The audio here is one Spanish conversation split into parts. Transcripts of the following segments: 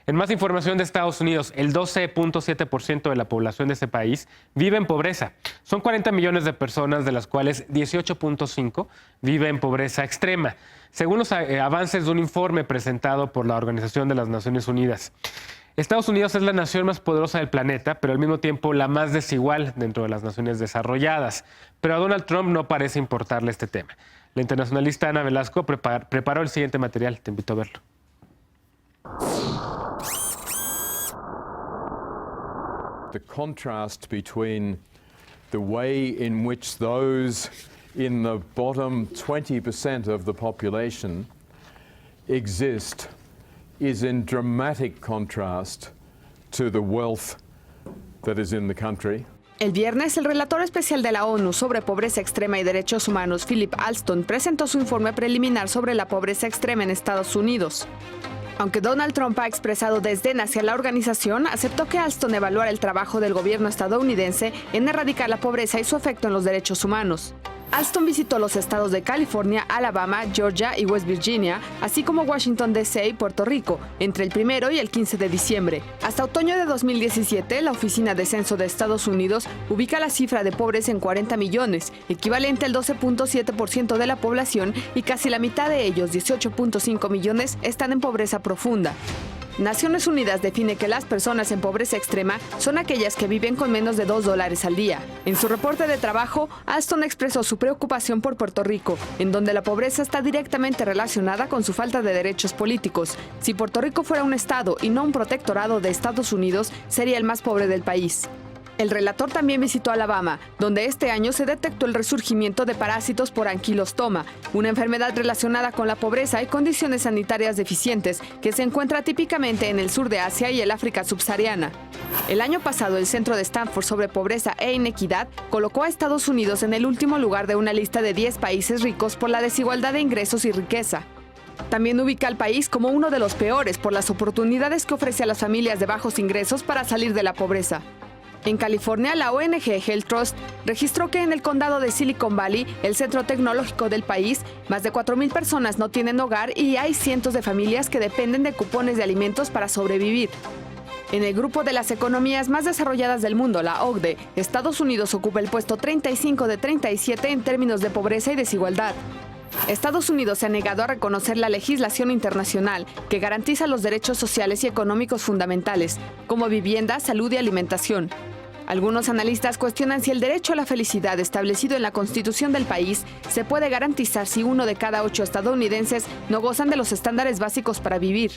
En más información de Estados Unidos, el 12.7% de la población de ese país vive en pobreza. Son 40 millones de personas, de las cuales 18.5 vive en pobreza extrema, según los avances de un informe presentado por la Organización de las Naciones Unidas. Estados Unidos es la nación más poderosa del planeta, pero al mismo tiempo la más desigual dentro de las naciones desarrolladas. Pero a Donald Trump no parece importarle este tema. La internacionalista Ana Velasco preparó el siguiente material. Te invito a verlo. The contrast between the way in which those in the bottom 20% of the population exist is in dramatic contrast to the wealth that is in the country. El viernes, el relator especial de la ONU sobre pobreza extrema y derechos humanos, Philip Alston, presentó su informe preliminar sobre la pobreza extrema en Estados Unidos. Aunque Donald Trump ha expresado desdén hacia la organización, aceptó que Alston evaluara el trabajo del gobierno estadounidense en erradicar la pobreza y su efecto en los derechos humanos. Alston visitó los estados de California, Alabama, Georgia y West Virginia, así como Washington, D.C. y Puerto Rico, entre el 1 y el 15 de diciembre. Hasta otoño de 2017, la Oficina de Censo de Estados Unidos ubica la cifra de pobres en 40 millones, equivalente al 12.7% de la población, y casi la mitad de ellos, 18.5 millones, están en pobreza profunda. Naciones Unidas define que las personas en pobreza extrema son aquellas que viven con menos de $2 al día. En su reporte de trabajo, Alston expresó su preocupación por Puerto Rico, en donde la pobreza está directamente relacionada con su falta de derechos políticos. Si Puerto Rico fuera un estado y no un protectorado de Estados Unidos, sería el más pobre del país. El relator también visitó Alabama, donde este año se detectó el resurgimiento de parásitos por anquilostoma, una enfermedad relacionada con la pobreza y condiciones sanitarias deficientes que se encuentra típicamente en el sur de Asia y el África subsahariana. El año pasado, el Centro de Stanford sobre Pobreza e Inequidad colocó a Estados Unidos en el último lugar de una lista de 10 países ricos por la desigualdad de ingresos y riqueza. También ubica al país como uno de los peores por las oportunidades que ofrece a las familias de bajos ingresos para salir de la pobreza. En California, la ONG Health Trust registró que en el condado de Silicon Valley, el centro tecnológico del país, más de 4,000 personas no tienen hogar y hay cientos de familias que dependen de cupones de alimentos para sobrevivir. En el grupo de las economías más desarrolladas del mundo, la OCDE, Estados Unidos ocupa el puesto 35 de 37 en términos de pobreza y desigualdad. Estados Unidos se ha negado a reconocer la legislación internacional que garantiza los derechos sociales y económicos fundamentales, como vivienda, salud y alimentación. Algunos analistas cuestionan si el derecho a la felicidad establecido en la Constitución del país se puede garantizar si 1 de cada 8 estadounidenses no gozan de los estándares básicos para vivir.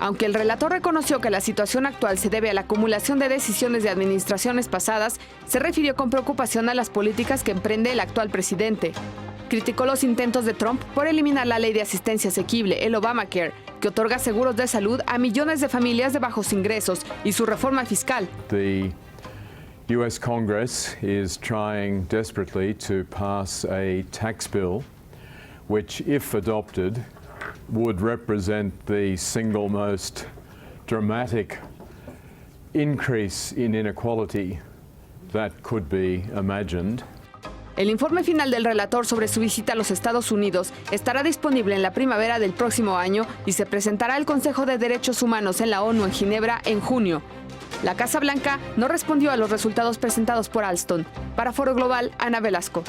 Aunque el relator reconoció que la situación actual se debe a la acumulación de decisiones de administraciones pasadas, se refirió con preocupación a las políticas que emprende el actual presidente. Criticó los intentos de Trump por eliminar la ley de asistencia asequible, el Obamacare, que otorga seguros de salud a millones de familias de bajos ingresos, y su reforma fiscal. The US Congress is trying desperately to pass a tax bill which, if adopted, would represent the single most dramatic increase in inequality that could be imagined. El informe final del relator sobre su visita a los Estados Unidos estará disponible en la primavera del próximo año y se presentará al Consejo de Derechos Humanos en la ONU en Ginebra en junio. La Casa Blanca no respondió a los resultados presentados por Alston. Para Foro Global, Ana Velasco.